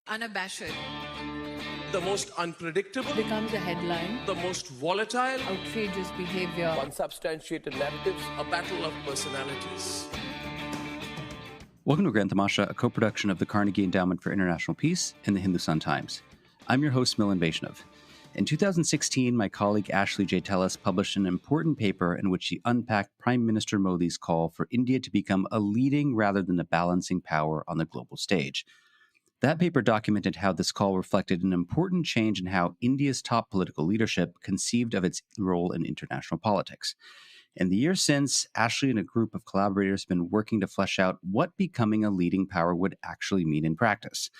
unabashed, the most unpredictable, becomes a headline, the most volatile, outrageous behavior, unsubstantiated narratives, a battle of personalities. Welcome to Grand Tamasha, a co-production of the Carnegie Endowment for International Peace and the Hindustan Times. I'm your host, Milan. In 2016, my colleague Ashley J. Tellis published an important paper in which she unpacked Prime Minister Modi's call for India to become a leading rather than a balancing power on the global stage. That paper documented how this call reflected an important change in how India's top political leadership conceived of its role in international politics. In the years since, Ashley and a group of collaborators have been working to flesh out what becoming a leading power would actually mean in practice.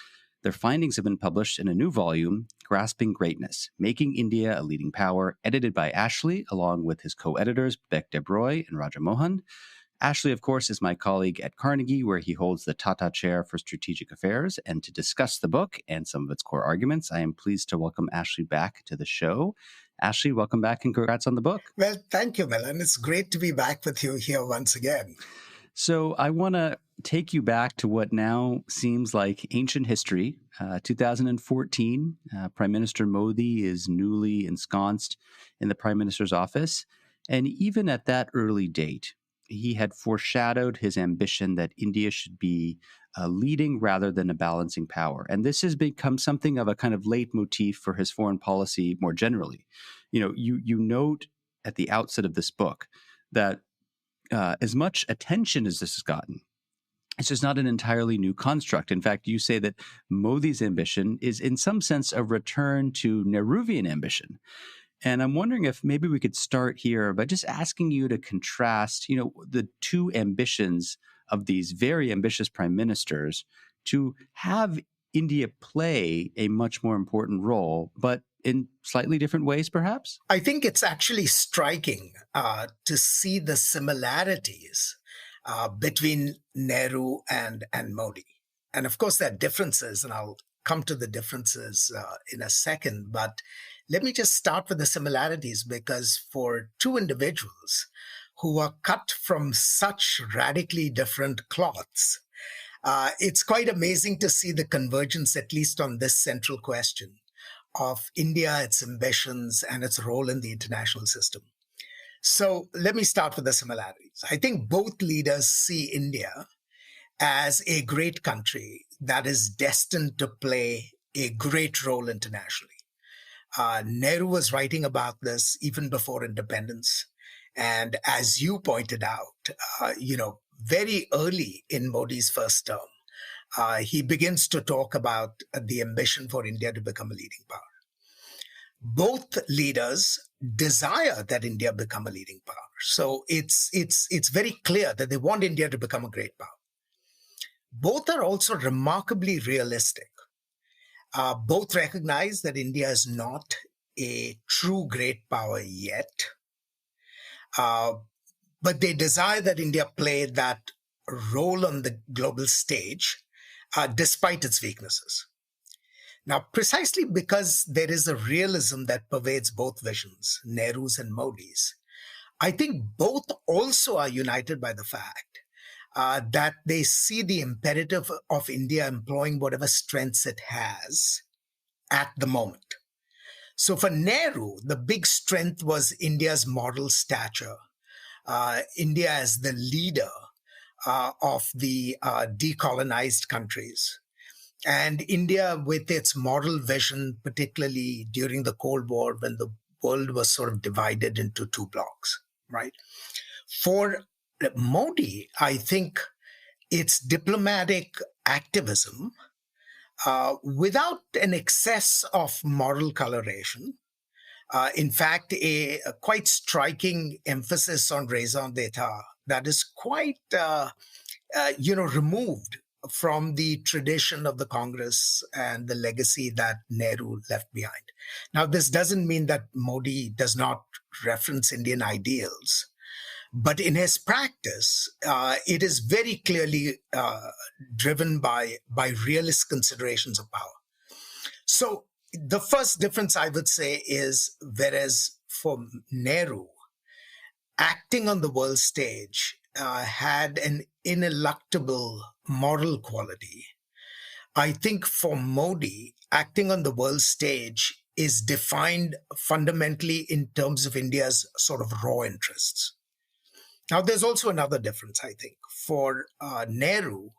Their findings have been published in a new volume, Grasping Greatness, Making India a Leading Power, edited by Ashley, along with his co-editors, Bibek Debroy and Mohan. Ashley, of course, is my colleague at Carnegie, where he holds the Tata Chair for Strategic Affairs. And to discuss the book and some of its core arguments, I am pleased to welcome Ashley back to the show. Ashley, welcome back and congrats on the book. Well, thank you, Milan. It's great to be back with you here once again. So I want to take you back to what now seems like ancient history. 2014, Prime Minister Modi is newly ensconced in the Prime Minister's office. And even at that early date, he had foreshadowed his ambition that India should be a leading rather than a balancing power. And this has become something of a kind of leitmotif for his foreign policy more generally. You note at the outset of this book that as much attention as this has gotten, it's just not an entirely new construct. In fact, you say that Modi's ambition is in some sense a return to Nehruvian ambition. And I'm wondering if maybe we could start here by just asking you to contrast, the two ambitions of these very ambitious prime ministers to have India play a much more important role, but in slightly different ways, perhaps? I think it's actually striking to see the similarities between Nehru and Modi. And of course, there are differences, and I'll come to the differences in a second. But let me just start with the similarities, because for two individuals who are cut from such radically different cloths, it's quite amazing to see the convergence, at least on this central question of India, its ambitions, and its role in the international system. So let me start with the similarities. I think both leaders see India as a great country that is destined to play a great role internationally. Nehru was writing about this even before independence. And as you pointed out, very early in Modi's first term, he begins to talk about the ambition for India to become a leading power. Both leaders desire that India become a leading power. So it's very clear that they want India to become a great power. Both are also remarkably realistic. Both recognize that India is not a true great power yet. But they desire that India play that role on the global stage, despite its weaknesses. Now, precisely because there is a realism that pervades both visions, Nehru's and Modi's, I think both also are united by the fact that they see the imperative of India employing whatever strengths it has at the moment. So for Nehru, the big strength was India's moral stature, India as the leader of the decolonized countries. And India with its moral vision, particularly during the Cold War, when the world was sort of divided into two blocks, right? For Modi, I think it's diplomatic activism without an excess of moral coloration. In fact, a quite striking emphasis on raison d'etat that is quite, removed from the tradition of the Congress and the legacy that Nehru left behind. Now, this doesn't mean that Modi does not reference Indian ideals, but in his practice, it is very clearly driven by realist considerations of power. So the first difference I would say is, whereas for Nehru, acting on the world stage had an ineluctable moral quality, I think for Modi, acting on the world stage is defined fundamentally in terms of India's sort of raw interests. Now, there's also another difference, I think. For Nehru,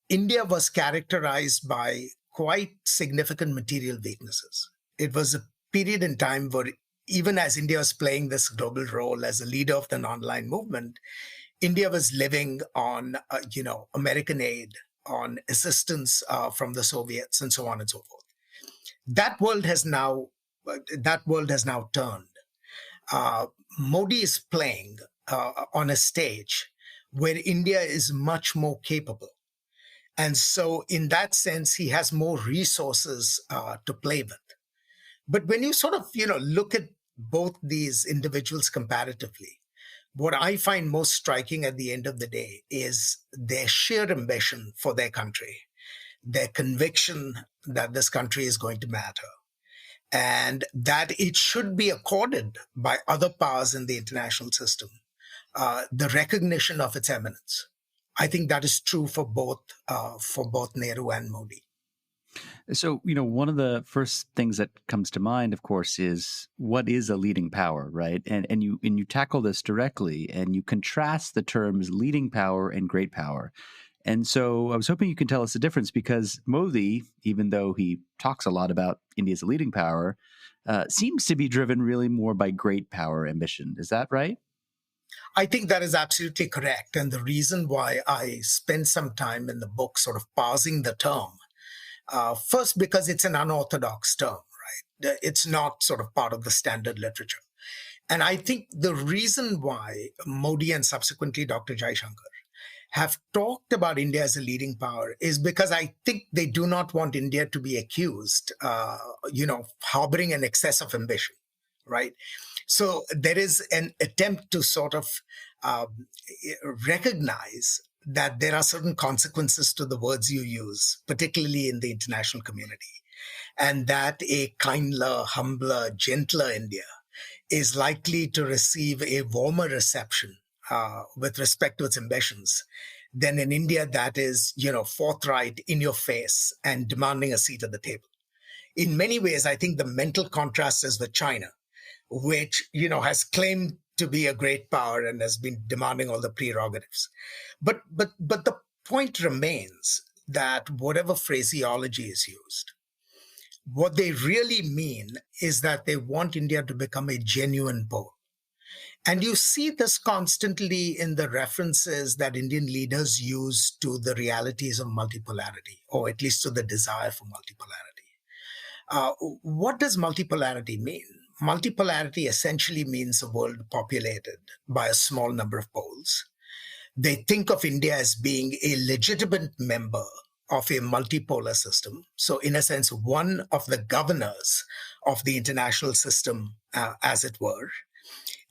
India was characterized by quite significant material weaknesses. It was a period in time where, even as India was playing this global role as a leader of the non-aligned movement, India was living on, American aid, on assistance from the Soviets, and so on and so forth. That world has now turned. Uh, Modi is playing on a stage where India is much more capable. And so, in that sense, he has more resources to play with. But when you sort of, look at both these individuals comparatively, what I find most striking at the end of the day is their sheer ambition for their country, their conviction that this country is going to matter, and that it should be accorded by other powers in the international system the recognition of its eminence. I think that is true for both Nehru and Modi. So, one of the first things that comes to mind, of course, is what is a leading power, right? And you tackle this directly, and you contrast the terms leading power and great power. And so I was hoping you can tell us the difference, because Modi, even though he talks a lot about India as a leading power, seems to be driven really more by great power ambition. Is that right? I think that is absolutely correct. And the reason why I spend some time in the book sort of parsing the term, first, because it's an unorthodox term, right? It's not sort of part of the standard literature. And I think the reason why Modi and subsequently Dr. Jaishankar have talked about India as a leading power is because I think they do not want India to be accused, harboring an excess of ambition, right? So there is an attempt to sort of recognize that there are certain consequences to the words you use, particularly in the international community, and that a kinder, humbler, gentler India is likely to receive a warmer reception with respect to its ambitions than an India that is, forthright, in your face, and demanding a seat at the table. In many ways, I think the mental contrast is with China, which, has claimed to be a great power and has been demanding all the prerogatives. But the point remains that whatever phraseology is used, what they really mean is that they want India to become a genuine pole. And you see this constantly in the references that Indian leaders use to the realities of multipolarity, or at least to the desire for multipolarity. What does multipolarity mean? Multipolarity essentially means a world populated by a small number of poles. They think of India as being a legitimate member of a multipolar system. So, in a sense, one of the governors of the international system, as it were.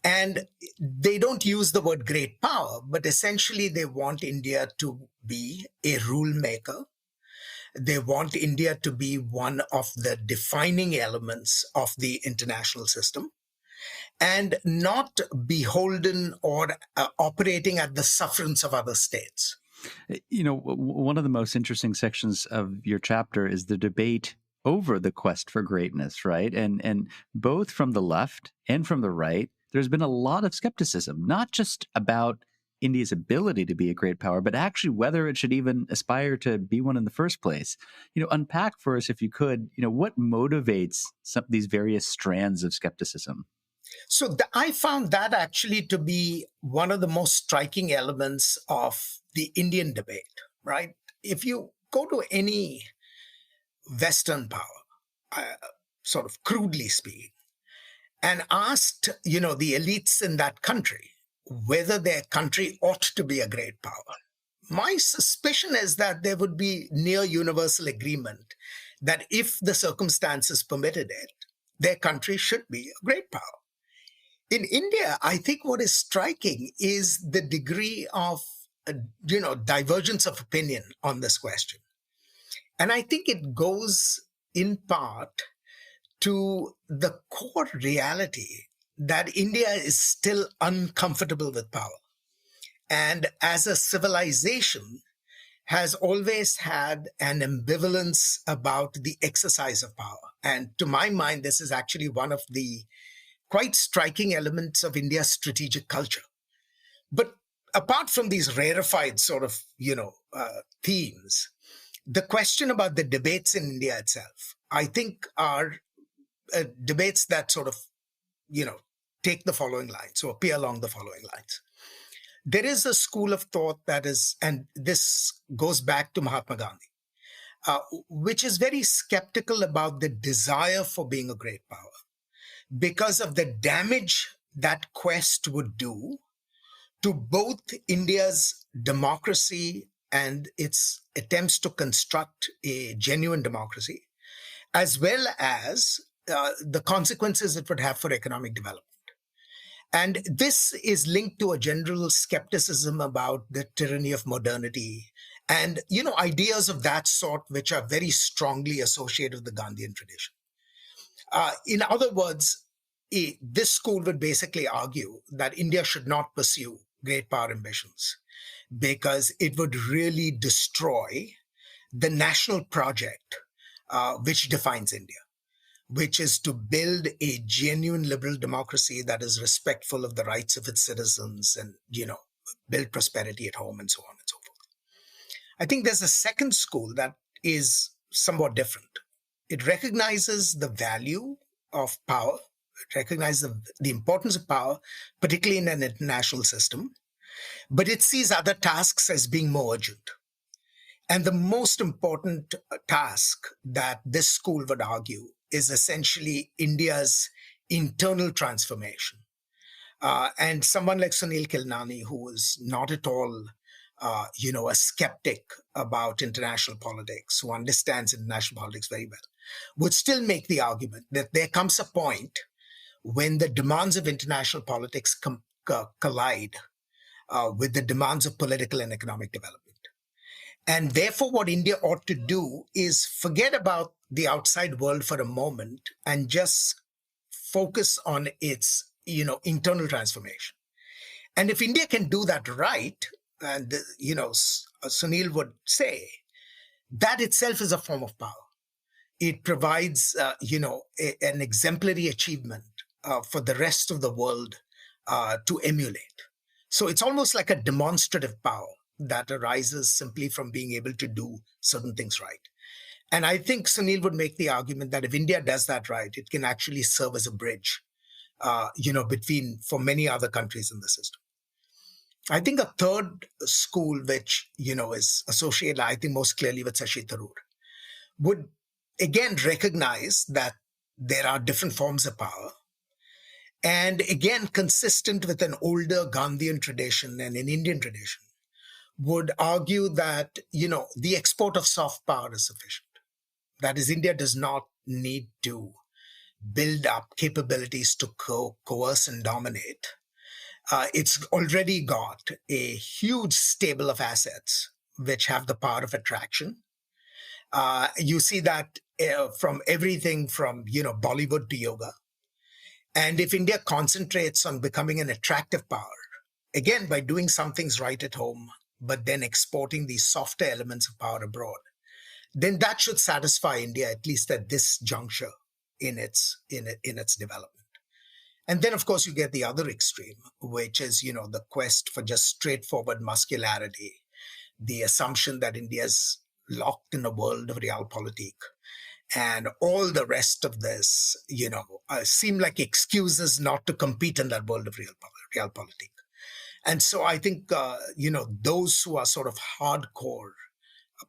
And they don't use the word great power, but essentially they want India to be a rule maker. They want India to be one of the defining elements of the international system and not beholden or operating at the sufferance of other states. One of the most interesting sections of your chapter is the debate over the quest for greatness, right? And both from the left and from the right, there's been a lot of skepticism, not just about India's ability to be a great power, but actually whether it should even aspire to be one in the first place. Unpack for us, if you could, what motivates these various strands of skepticism? So I found that actually to be one of the most striking elements of the Indian debate, right? If you go to any Western power, sort of crudely speaking, and asked, the elites in that country whether their country ought to be a great power, my suspicion is that there would be near universal agreement that if the circumstances permitted it, their country should be a great power. In India, I think what is striking is the degree of, divergence of opinion on this question. And I think it goes in part to the core reality that India is still uncomfortable with power. And as a civilization, has always had an ambivalence about the exercise of power. And to my mind, this is actually one of the quite striking elements of India's strategic culture. But apart from these rarefied sort of, themes, the question about the debates in India itself, I think are debates that sort of, take the following lines or appear along the following lines. There is a school of thought that is, and this goes back to Mahatma Gandhi, which is very skeptical about the desire for being a great power because of the damage that quest would do to both India's democracy and its attempts to construct a genuine democracy, as well as the consequences it would have for economic development. And this is linked to a general skepticism about the tyranny of modernity and, ideas of that sort, which are very strongly associated with the Gandhian tradition. In other words, this school would basically argue that India should not pursue great power ambitions because it would really destroy the national project which defines India, which is to build a genuine liberal democracy that is respectful of the rights of its citizens and, build prosperity at home and so on and so forth. I think there's a second school that is somewhat different. It recognizes the value of power, it recognizes the importance of power, particularly in an international system, but it sees other tasks as being more urgent. And the most important task that this school would argue is essentially India's internal transformation. And someone like Sunil Khilnani, who is not at all, a skeptic about international politics, who understands international politics very well, would still make the argument that there comes a point when the demands of international politics collide with the demands of political and economic development. And therefore, what India ought to do is forget about the outside world for a moment and just focus on its, internal transformation. And if India can do that right, and, Sunil would say, that itself is a form of power. It provides, an exemplary achievement for the rest of the world to emulate. So it's almost like a demonstrative power that arises simply from being able to do certain things right. And I think Sunil would make the argument that if India does that right, it can actually serve as a bridge, for many other countries in the system. I think a third school, which, is associated, I think, most clearly with Shashi Tharoor, would again recognize that there are different forms of power. And again, consistent with an older Gandhian tradition and an Indian tradition, would argue that, the export of soft power is sufficient. That is, India does not need to build up capabilities to coerce and dominate. It's already got a huge stable of assets which have the power of attraction. You see that from everything from, Bollywood to yoga. And if India concentrates on becoming an attractive power, again, by doing some things right at home, but then exporting these softer elements of power abroad, then that should satisfy India, at least at this juncture in its development. And then, of course, you get the other extreme, which is, the quest for just straightforward muscularity, the assumption that India is locked in a world of realpolitik. And all the rest of this, seem like excuses not to compete in that world of realpolitik. And so I think, those who are sort of hardcore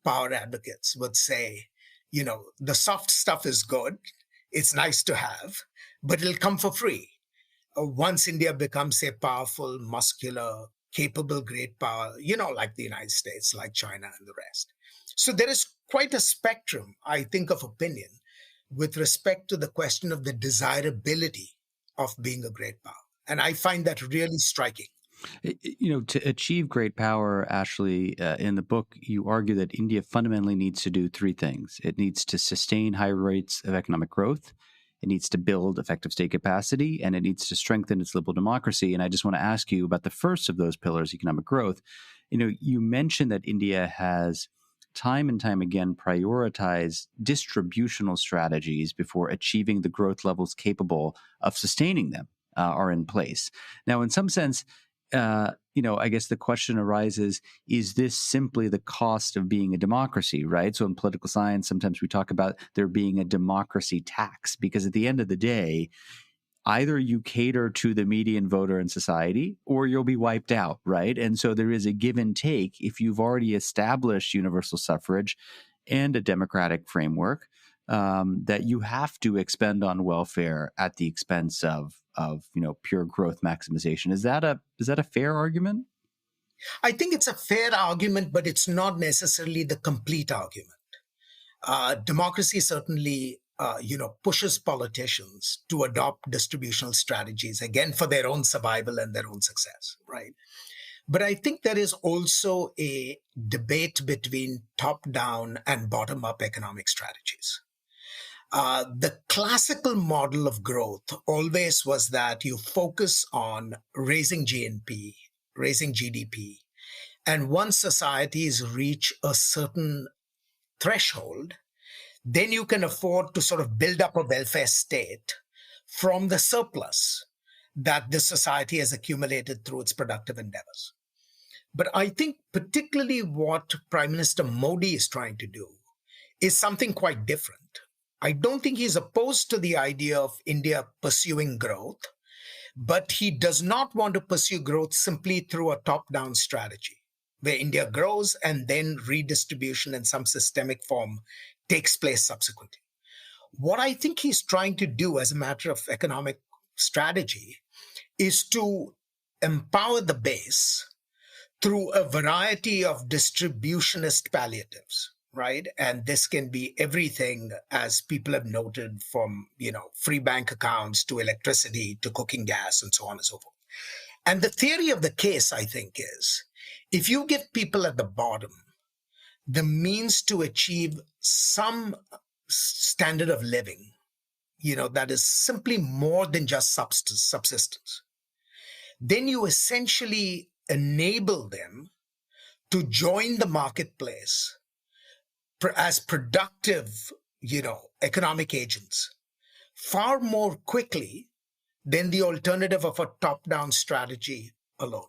power advocates would say, the soft stuff is good. It's nice to have, but it'll come for free. Once India becomes a powerful, muscular, capable, great power, like the United States, like China and the rest. So there is quite a spectrum, I think, of opinion with respect to the question of the desirability of being a great power. And I find that really striking. To achieve great power, Ashley, in the book, you argue that India fundamentally needs to do three things. It needs to sustain high rates of economic growth, it needs to build effective state capacity, and it needs to strengthen its liberal democracy. And I just want to ask you about the first of those pillars, economic growth. You mentioned that India has time and time again prioritized distributional strategies before achieving the growth levels capable of sustaining them are in place. Now, in some sense, I guess the question arises, is this simply the cost of being a democracy, right? So in political science, sometimes we talk about there being a democracy tax, because at the end of the day, either you cater to the median voter in society or you'll be wiped out, right? And so there is a give and take. If you've already established universal suffrage and a democratic framework, that you have to expend on welfare at the expense of pure growth maximization. Is that a fair argument? I think it's a fair argument, but it's not necessarily the complete argument. Democracy certainly pushes politicians to adopt distributional strategies, again, for their own survival and their own success, right? But I think there is also a debate between top-down and bottom-up economic strategies. The classical model of growth always was that you focus on raising GNP, raising GDP, and once societies reach a certain threshold, then you can afford to sort of build up a welfare state from the surplus that the society has accumulated through its productive endeavors. But I think particularly what Prime Minister Modi is trying to do is something quite different. I don't think he's opposed to the idea of India pursuing growth, but he does not want to pursue growth simply through a top-down strategy, where India grows and then redistribution in some systemic form takes place subsequently. What I think he's trying to do as a matter of economic strategy is to empower the base through a variety of distributionist palliatives, right? And this can be everything, as people have noted, from, free bank accounts to electricity to cooking gas and so on and so forth. And the theory of the case, I think, is if you give people at the bottom the means to achieve some standard of living, that is simply more than just subsistence, then you essentially enable them to join the marketplace as productive, economic agents far more quickly than the alternative of a top-down strategy alone.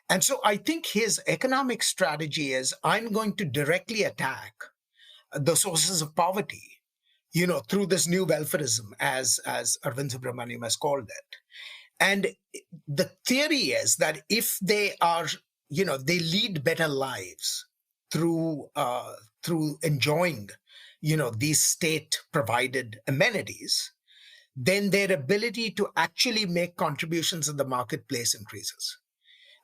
And so I think his economic strategy is, I'm going to directly attack the sources of poverty, through this new welfarism, as Arvind Subramaniam has called it. And the theory is that if they are, they lead better lives through enjoying, these state-provided amenities, then their ability to actually make contributions in the marketplace increases.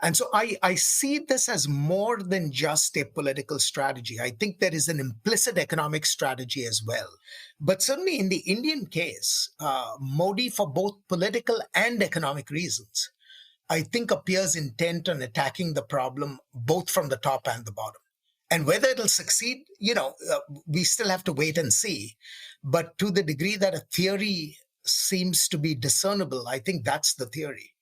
And so I see this as more than just a political strategy. I think there is an implicit economic strategy as well. But certainly in the Indian case, Modi, for both political and economic reasons, I think appears intent on attacking the problem both from the top and the bottom. And whether it'll succeed, we still have to wait and see. But to the degree that a theory seems to be discernible, I think that's the theory.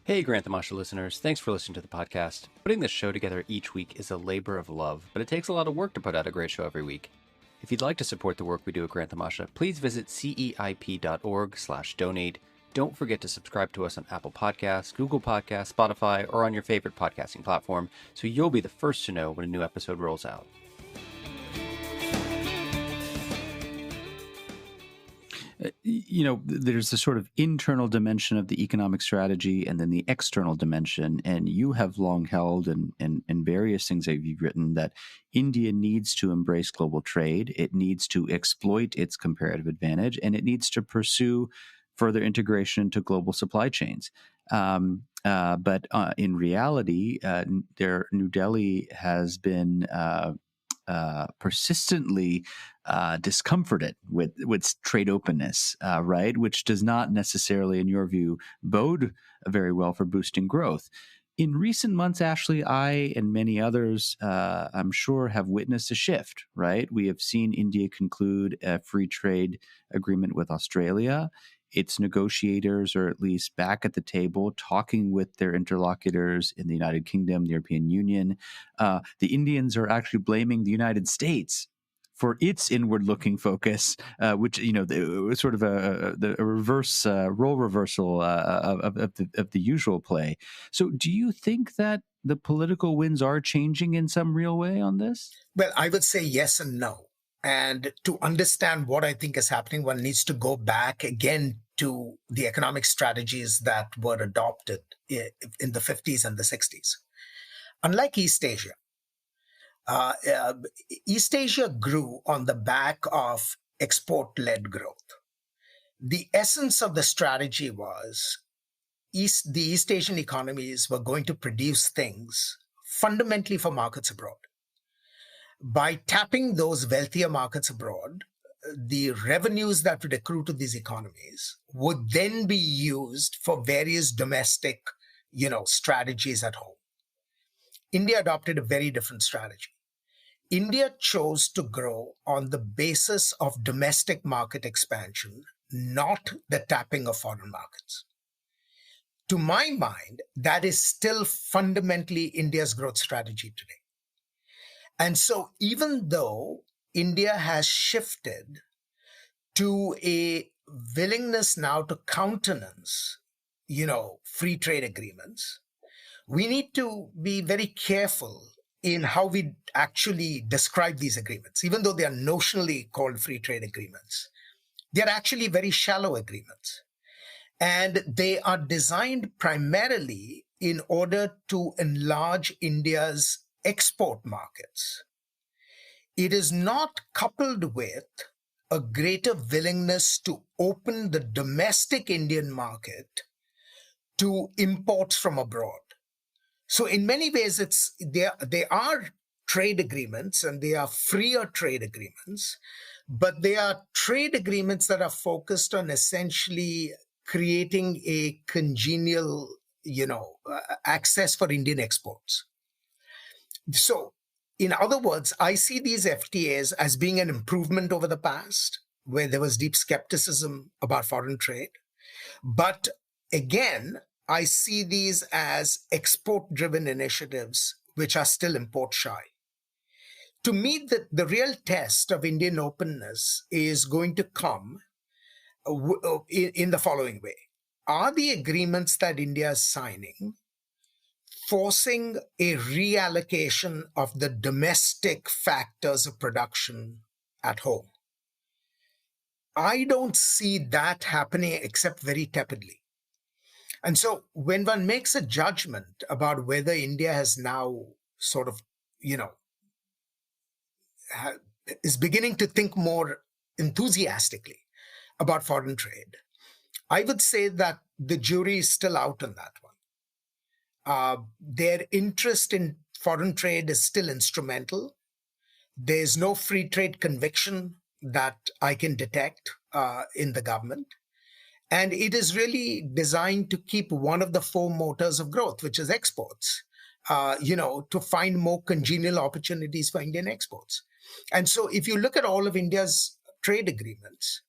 Hey, Grant Tamasha listeners, thanks for listening to the podcast. Putting this show together each week is a labor of love, but it takes a lot of work to put out a great show every week. If you'd like to support the work we do at Grant Tamasha, please visit ceip.org/donate. Don't forget to subscribe to us on Apple Podcasts, Google Podcasts, Spotify, or on your favorite podcasting platform, so you'll be the first to know when a new episode rolls out. There's a sort of internal dimension of the economic strategy and then the external dimension. And you have long held in various things that you've written that India needs to embrace global trade. It needs to exploit its comparative advantage, and it needs to pursue further integration into global supply chains. But in reality, New Delhi has been persistently discomforted with trade openness, right? Which does not necessarily, in your view, bode very well for boosting growth. In recent months, Ashley, I and many others, I'm sure, have witnessed a shift, right? We have seen India conclude a free trade agreement with Australia. Its negotiators are at least back at the table talking with their interlocutors in the United Kingdom, the European Union. The Indians are actually blaming the United States for its inward-looking focus, which was sort of a reverse role reversal of the usual play. So, do you think that the political winds are changing in some real way on this? Well, I would say yes and no. And to understand what I think is happening, one needs to go back again to the economic strategies that were adopted in the 50s and the 60s. Unlike East Asia, East Asia grew on the back of export-led growth. The essence of the strategy was the East Asian economies were going to produce things fundamentally for markets abroad. By tapping those wealthier markets abroad, the revenues that would accrue to these economies would then be used for various domestic, strategies at home. India adopted a very different strategy. India chose to grow on the basis of domestic market expansion, not the tapping of foreign markets. To my mind, that is still fundamentally India's growth strategy today. And so even though India has shifted to a willingness now to countenance, free trade agreements, we need to be very careful in how we actually describe these agreements. Even though they are notionally called free trade agreements, they're actually very shallow agreements. And they are designed primarily in order to enlarge India's export markets. It is not coupled with a greater willingness to open the domestic Indian market to imports from abroad. So in many ways, they are trade agreements and they are freer trade agreements, but they are trade agreements that are focused on essentially creating a congenial, access for Indian exports. So, in other words, I see these FTAs as being an improvement over the past, where there was deep skepticism about foreign trade. But again, I see these as export-driven initiatives, which are still import shy. To me, the real test of Indian openness is going to come in the following way. Are the agreements that India is signing forcing a reallocation of the domestic factors of production at home? I don't see that happening except very tepidly. And so when one makes a judgment about whether India has now sort of, is beginning to think more enthusiastically about foreign trade, I would say that the jury is still out on that one. Their interest in foreign trade is still instrumental. There's no free trade conviction that I can detect in the government. And it is really designed to keep one of the four motors of growth, which is exports, to find more congenial opportunities for Indian exports. And so if you look at all of India's trade agreements,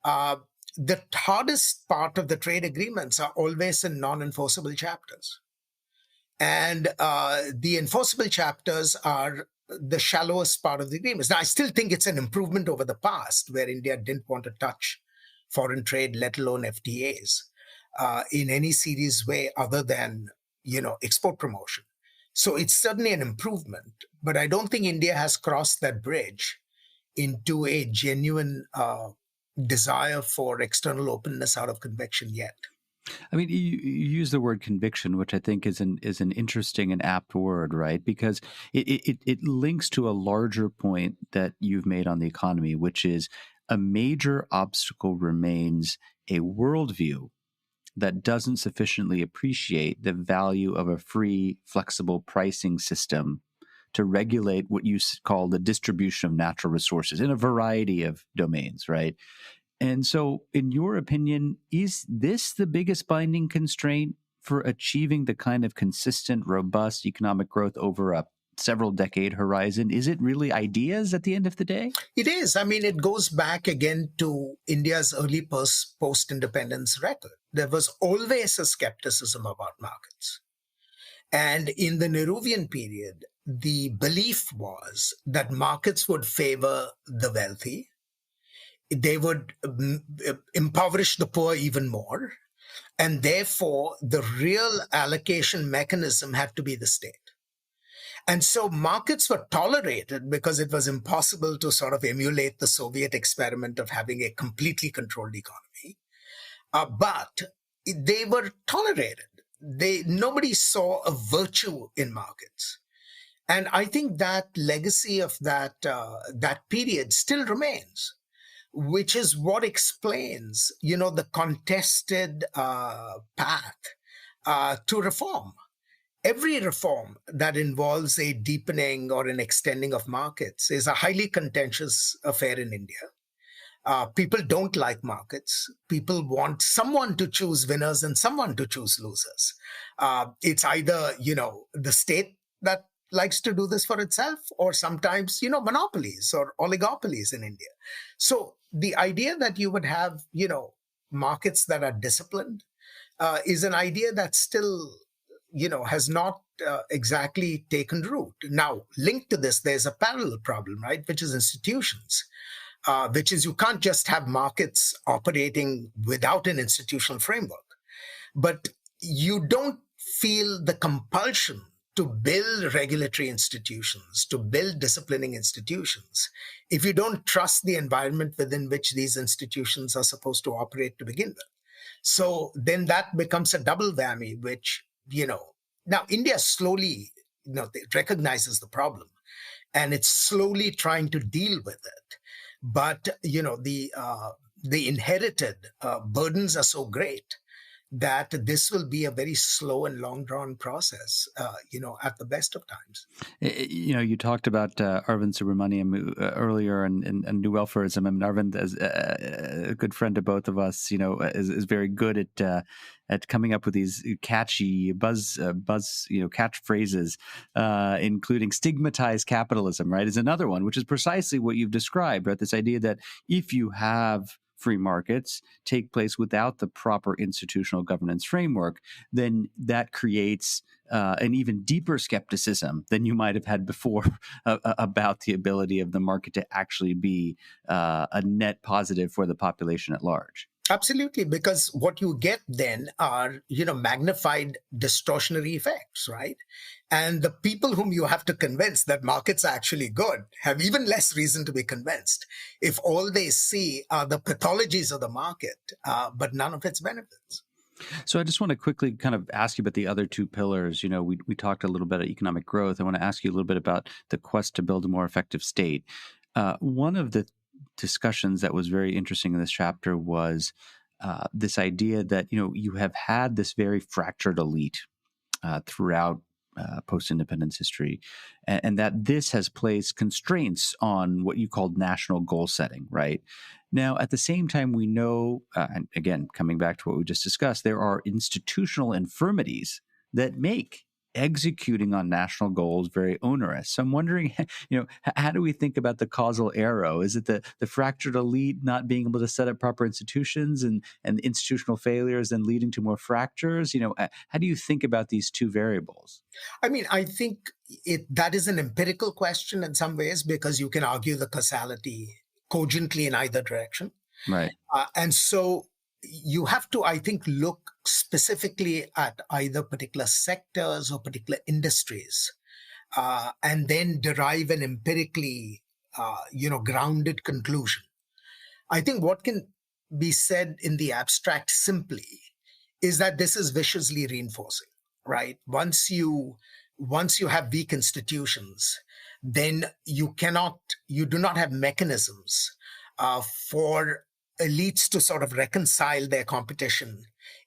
the hardest part of the trade agreements are always in non-enforceable chapters. And the enforceable chapters are the shallowest part of the agreements. Now, I still think it's an improvement over the past, where India didn't want to touch foreign trade, let alone FTAs, in any serious way other than, export promotion. So it's certainly an improvement, but I don't think India has crossed that bridge into a genuine desire for external openness out of conviction yet. I mean, you use the word conviction, which I think is an interesting and apt word, right? Because it links to a larger point that you've made on the economy, which is a major obstacle remains a worldview that doesn't sufficiently appreciate the value of a free, flexible pricing system to regulate what you call the distribution of natural resources in a variety of domains, right? And so, in your opinion, is this the biggest binding constraint for achieving the kind of consistent, robust economic growth over a several decade horizon? Is it really ideas at the end of the day? It is. I mean, it goes back again to India's early post-independence record. There was always a skepticism about markets. And in the Nehruvian period, the belief was that markets would favor the wealthy. They would impoverish the poor even more. And therefore, the real allocation mechanism had to be the state. And so markets were tolerated because it was impossible to sort of emulate the Soviet experiment of having a completely controlled economy. But they were tolerated. Nobody saw a virtue in markets. And I think that legacy of that period still remains, which is what explains, the contested path to reform. Every reform that involves a deepening or an extending of markets is a highly contentious affair in India. People don't like markets. People want someone to choose winners and someone to choose losers. It's either, the state that likes to do this for itself, or sometimes, monopolies or oligopolies in India. So the idea that you would have, markets that are disciplined is an idea that still has not exactly taken root. Now, linked to this, there's a parallel problem, right, which is institutions, which is you can't just have markets operating without an institutional framework. But you don't feel the compulsion to build regulatory institutions, to build disciplining institutions, if you don't trust the environment within which these institutions are supposed to operate to begin with. So then that becomes a double whammy, which now India slowly, it recognizes the problem and it's slowly trying to deal with it. But, the inherited burdens are so great that this will be a very slow and long drawn process, at the best of times. You talked about Arvind Subramaniam earlier and new welfareism. I mean, Arvind, as a good friend to both of us, is very good at coming up with these catchy buzz, catchphrases, including stigmatized capitalism, right, is another one, which is precisely what you've described, right? This idea that if you have free markets take place without the proper institutional governance framework, then that creates an even deeper skepticism than you might have had before about the ability of the market to actually be a net positive for the population at large. Absolutely, because what you get then are, magnified distortionary effects, right? And the people whom you have to convince that markets are actually good have even less reason to be convinced if all they see are the pathologies of the market, but none of its benefits. So I just want to quickly kind of ask you about the other two pillars. We talked a little bit about economic growth. I want to ask you a little bit about the quest to build a more effective state. One of the discussions that was very interesting in this chapter was this idea that you have had this very fractured elite throughout post-independence history, and that this has placed constraints on what you called national goal setting, right? Now, at the same time, we know, and again, coming back to what we just discussed, there are institutional infirmities that make executing on national goals very onerous. So I'm wondering, how do we think about the causal arrow? Is it the fractured elite not being able to set up proper institutions and institutional failures and leading to more fractures? How do you think about these two variables? I mean, I think that is an empirical question in some ways, because you can argue the causality cogently in either direction. Right. And so you have to, I think, look specifically at either particular sectors or particular industries, and then derive an empirically, grounded conclusion. I think what can be said in the abstract simply is that this is viciously reinforcing, right? Once you have weak institutions, then you do not have mechanisms for elites to sort of reconcile their competition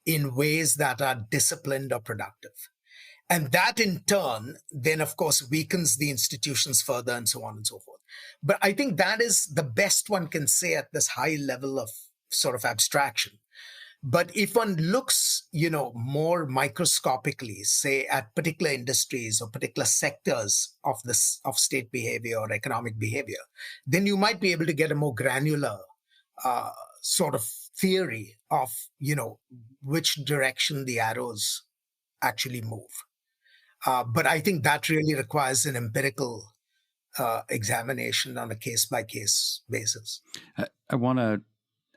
in ways that are disciplined or productive. And that in turn, then of course, weakens the institutions further and so on and so forth. But I think that is the best one can say at this high level of sort of abstraction. But if one looks, more microscopically, say at particular industries or particular sectors of state behavior or economic behavior, then you might be able to get a more granular uh, sort of theory of, which direction the arrows actually move. But I think that really requires an empirical examination on a case by case basis. I want to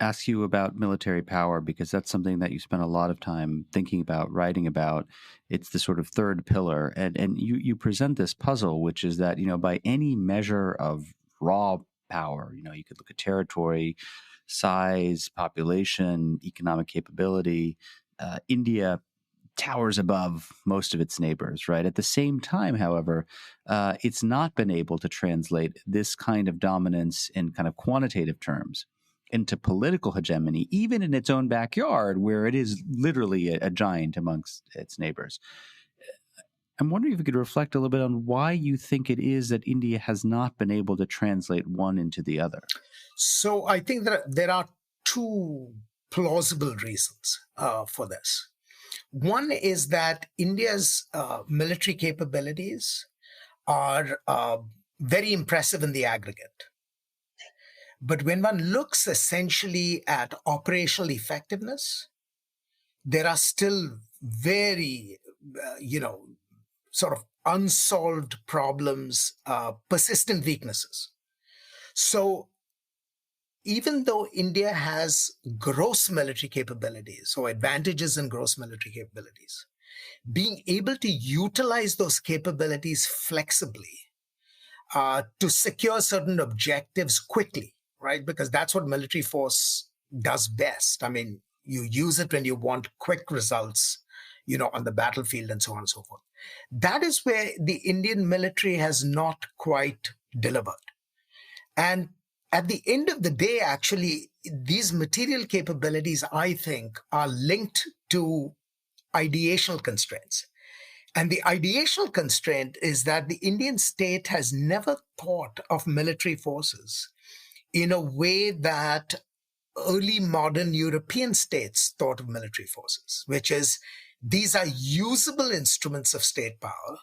ask you about military power because that's something that you spent a lot of time thinking about, writing about. It's the sort of third pillar, and you present this puzzle, which is that by any measure of raw power, you could look at territory, size, population, economic capability. India towers above most of its neighbors, right? At the same time, however, it's not been able to translate this kind of dominance in kind of quantitative terms into political hegemony, even in its own backyard, where it is literally a giant amongst its neighbors. I'm wondering if you could reflect a little bit on why you think it is that India has not been able to translate one into the other. So I think that there are two plausible reasons for this. One is that India's military capabilities are very impressive in the aggregate. But when one looks essentially at operational effectiveness, there are still very, sort of unsolved problems, persistent weaknesses. So even though India has gross military capabilities or advantages in gross military capabilities, being able to utilize those capabilities flexibly to secure certain objectives quickly, right? Because that's what military force does best. I mean, you use it when you want quick results, on the battlefield and so on and so forth. That is where the Indian military has not quite delivered. And at the end of the day, actually, these material capabilities, I think, are linked to ideational constraints. And the ideational constraint is that the Indian state has never thought of military forces in a way that early modern European states thought of military forces, which is these are usable instruments of state power.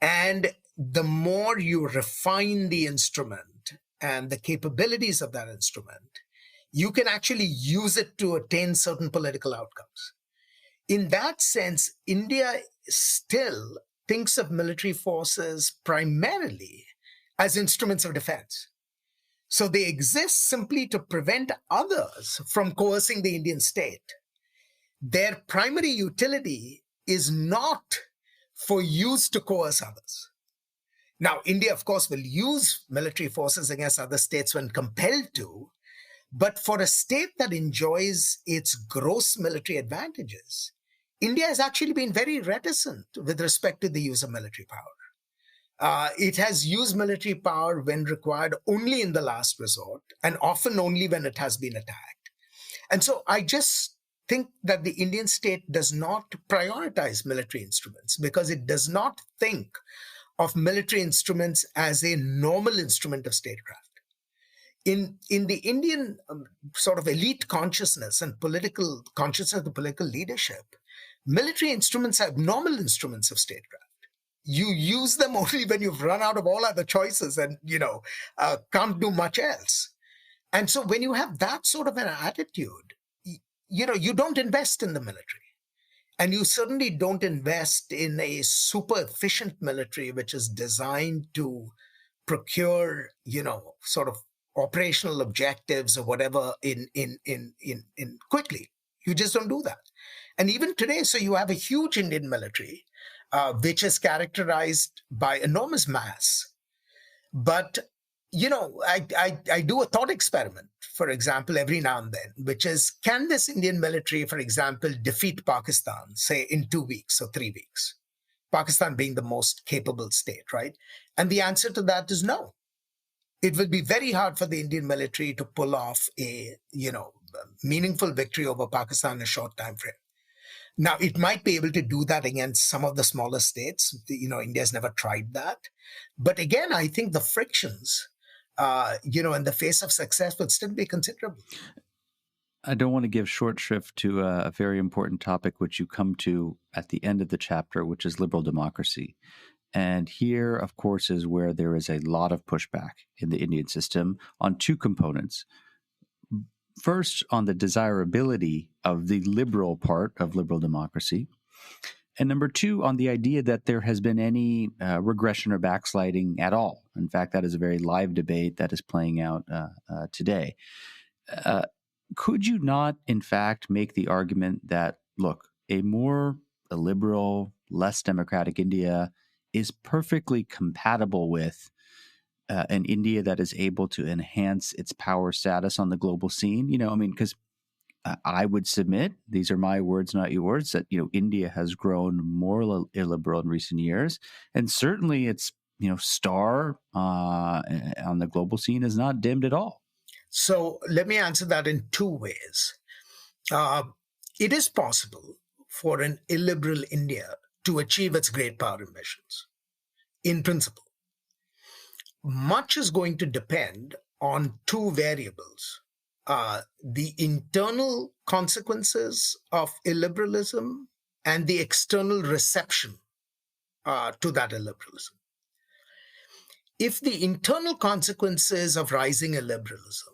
And the more you refine the instrument and the capabilities of that instrument, you can actually use it to attain certain political outcomes. In that sense, India still thinks of military forces primarily as instruments of defense. So they exist simply to prevent others from coercing the Indian state. Their primary utility is not for use to coerce others. Now, India, of course, will use military forces against other states when compelled to, but for a state that enjoys its gross military advantages, India has actually been very reticent with respect to the use of military power. It has used military power when required only in the last resort, and often only when it has been attacked. And so I just think that the Indian state does not prioritize military instruments because it does not think of military instruments as a normal instrument of statecraft. In the Indian sort of elite consciousness and political consciousness of political leadership, military instruments are normal instruments of statecraft. You use them only when you've run out of all other choices and, can't do much else. And so when you have that sort of an attitude, you don't invest in the military. And you certainly don't invest in a super efficient military, which is designed to procure, sort of operational objectives or whatever in quickly. You just don't do that. And even today, so you have a huge Indian military, which is characterized by enormous mass. But, I do a thought experiment, for example, every now and then, which is, can this Indian military, for example, defeat Pakistan, say, in 2 weeks or 3 weeks? Pakistan being the most capable state, right? And the answer to that is no. It will be very hard for the Indian military to pull off a, meaningful victory over Pakistan in a short time frame. Now, it might be able to do that against some of the smaller states. India's never tried that. But again, I think the frictions, in the face of success would still be considerable. I don't want to give short shrift to a very important topic, which you come to at the end of the chapter, which is liberal democracy. And here, of course, is where there is a lot of pushback in the Indian system on two components. First, on the desirability of the liberal part of liberal democracy. And number two, on the idea that there has been any regression or backsliding at all. In fact, that is a very live debate that is playing out today. Could you not, in fact, make the argument that, look, a liberal, less democratic India is perfectly compatible with an India that is able to enhance its power status on the global scene? Because I would submit, these are my words, not yours, that, India has grown more illiberal in recent years. And certainly its, star on the global scene is not dimmed at all. So let me answer that in two ways. It is possible for an illiberal India to achieve its great power ambitions, in principle. Much is going to depend on two variables. The internal consequences of illiberalism and the external reception to that illiberalism. If the internal consequences of rising illiberalism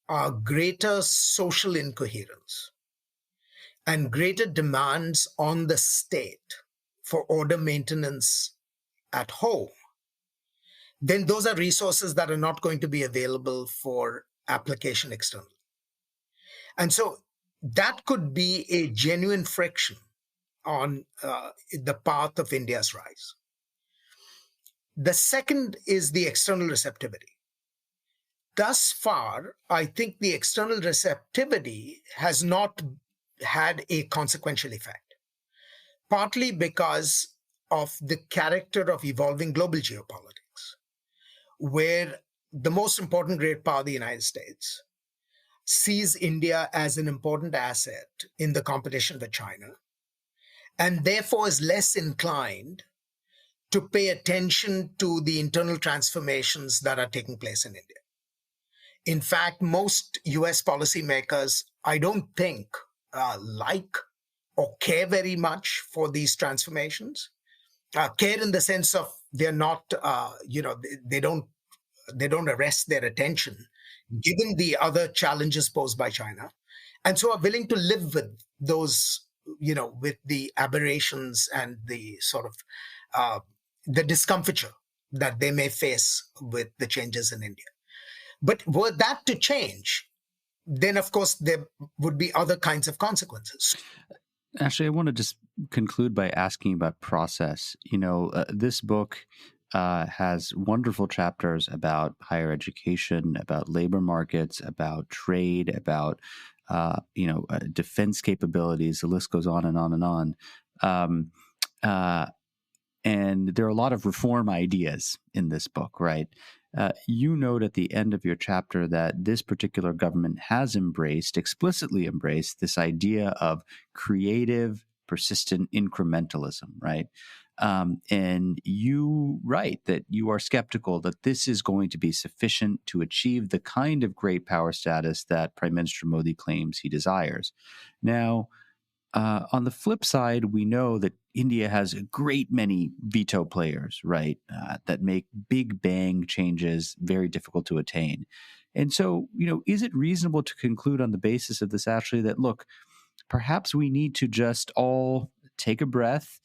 are greater social incoherence and greater demands on the state for order maintenance at home, then those are resources that are not going to be available for application externally. And so that could be a genuine friction on the path of India's rise. The second is the external receptivity. Thus far, I think the external receptivity has not had a consequential effect, partly because of the character of evolving global geopolitics, where the most important great power, the United States, sees India as an important asset in the competition with China, and therefore is less inclined to pay attention to the internal transformations that are taking place in India. In fact, most US policymakers, I don't think, like or care very much for these transformations. Care in the sense of they're not, they don't arrest their attention given the other challenges posed by China, and so are willing to live with those, with the aberrations and the sort of the discomfiture that they may face with the changes in India. But were that to change, then of course there would be other kinds of consequences. Actually, I want to just conclude by asking about process. This book has wonderful chapters about higher education, about labor markets, about trade, about defense capabilities. The list goes on and on and on. And there are a lot of reform ideas in this book, right? You note at the end of your chapter that this particular government has explicitly embraced this idea of creative, persistent incrementalism, right? And you write that you are skeptical that this is going to be sufficient to achieve the kind of great power status that Prime Minister Modi claims he desires. Now, on the flip side, we know that India has a great many veto players, right, that make big bang changes very difficult to attain. And so, is it reasonable to conclude on the basis of this, actually, that, look, perhaps we need to just all take a breath,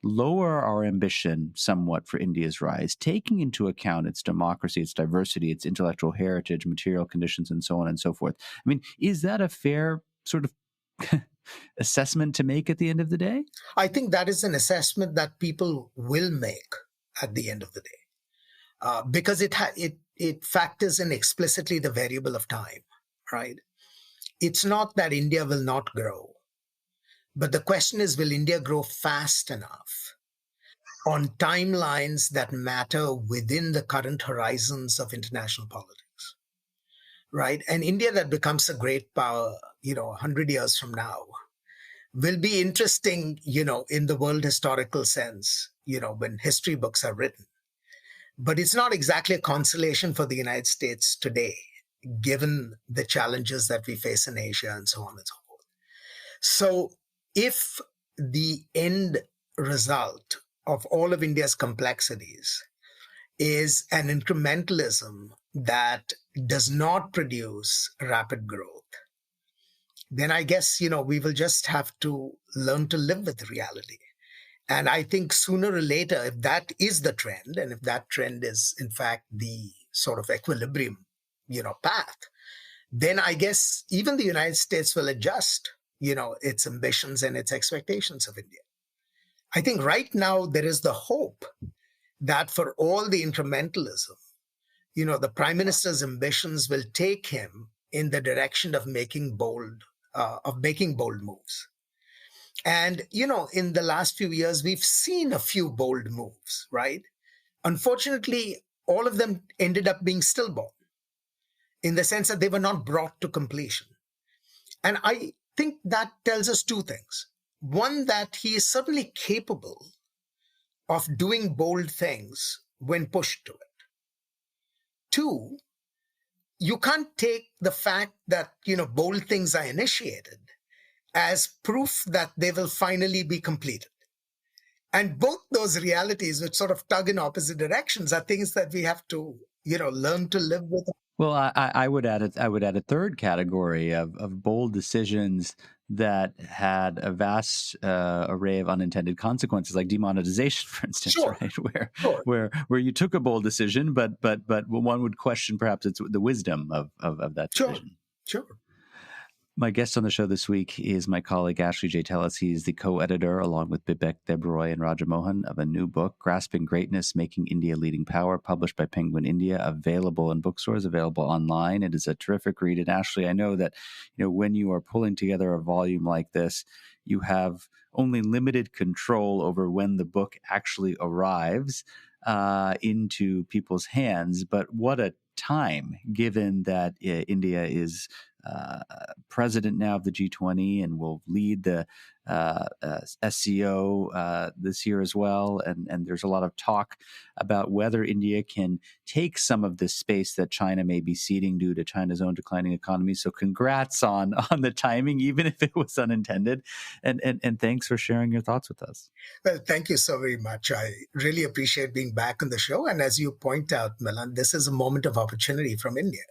lower our ambition somewhat for India's rise, taking into account its democracy, its diversity, its intellectual heritage, material conditions, and so on and so forth? I mean, is that a fair sort of assessment to make at the end of the day? I think that is an assessment that people will make at the end of the day, because it factors in explicitly the variable of time, right? It's not that India will not grow, but the question is, will India grow fast enough on timelines that matter within the current horizons of international politics, right? And India that becomes a great power, 100 years from now, will be interesting, in the world historical sense, when history books are written. But it's not exactly a consolation for the United States today given the challenges that we face in Asia and so on and so forth. So if the end result of all of India's complexities is an incrementalism that does not produce rapid growth, then I guess, we will just have to learn to live with reality. And I think sooner or later, if that is the trend, and if that trend is, in fact, the sort of equilibrium, path, then I guess even the United States will adjust, its ambitions and its expectations of India. I think right now there is the hope that for all the incrementalism, the Prime Minister's ambitions will take him in the direction of making bold moves. And, in the last few years, we've seen a few bold moves, right? Unfortunately, all of them ended up being stillborn in the sense that they were not brought to completion. And I think that tells us two things. One, that he is certainly capable of doing bold things when pushed to it. Two, you can't take the fact that, bold things are initiated as proof that they will finally be completed. And both those realities, which sort of tug in opposite directions, are things that we have to, learn to live with. Well, I would add a third category of bold decisions that had a vast array of unintended consequences, like demonetization, for instance, Sure. right? Where you took a bold decision, but one would question perhaps it's the wisdom of that decision. Sure. My guest on the show this week is my colleague Ashley J. Tellis. He's the co-editor, along with Bibek Debroy and Mohan, of a new book, Grasping Greatness, Making India a Leading Power, published by Penguin India, available in bookstores, available online. It is a terrific read. And Ashley, I know that when you are pulling together a volume like this, you have only limited control over when the book actually arrives into people's hands. But what a time, given that India is president now of the G20 and will lead the SCO this year as well. And there's a lot of talk about whether India can take some of this space that China may be ceding due to China's own declining economy. So congrats on the timing, even if it was unintended. And thanks for sharing your thoughts with us. Well, thank you so very much. I really appreciate being back on the show. And as you point out, Milan, this is a moment of opportunity for India.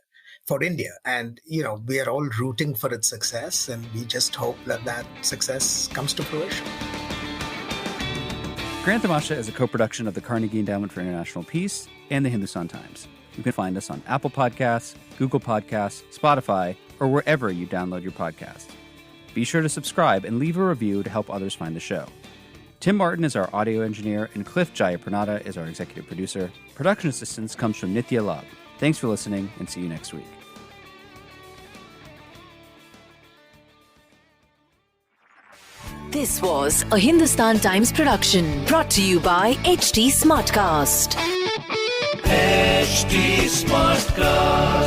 And, we are all rooting for its success, and we just hope that success comes to fruition. Grand Tamasha is a co-production of the Carnegie Endowment for International Peace and the Hindustan Times. You can find us on Apple Podcasts, Google Podcasts, Spotify, or wherever you download your podcasts. Be sure to subscribe and leave a review to help others find the show. Tim Martin is our audio engineer, and Cliff Jayapranada is our executive producer. Production assistance comes from Nitya Love. Thanks for listening, and see you next week. This was a Hindustan Times production brought to you by HT Smartcast. HT Smartcast.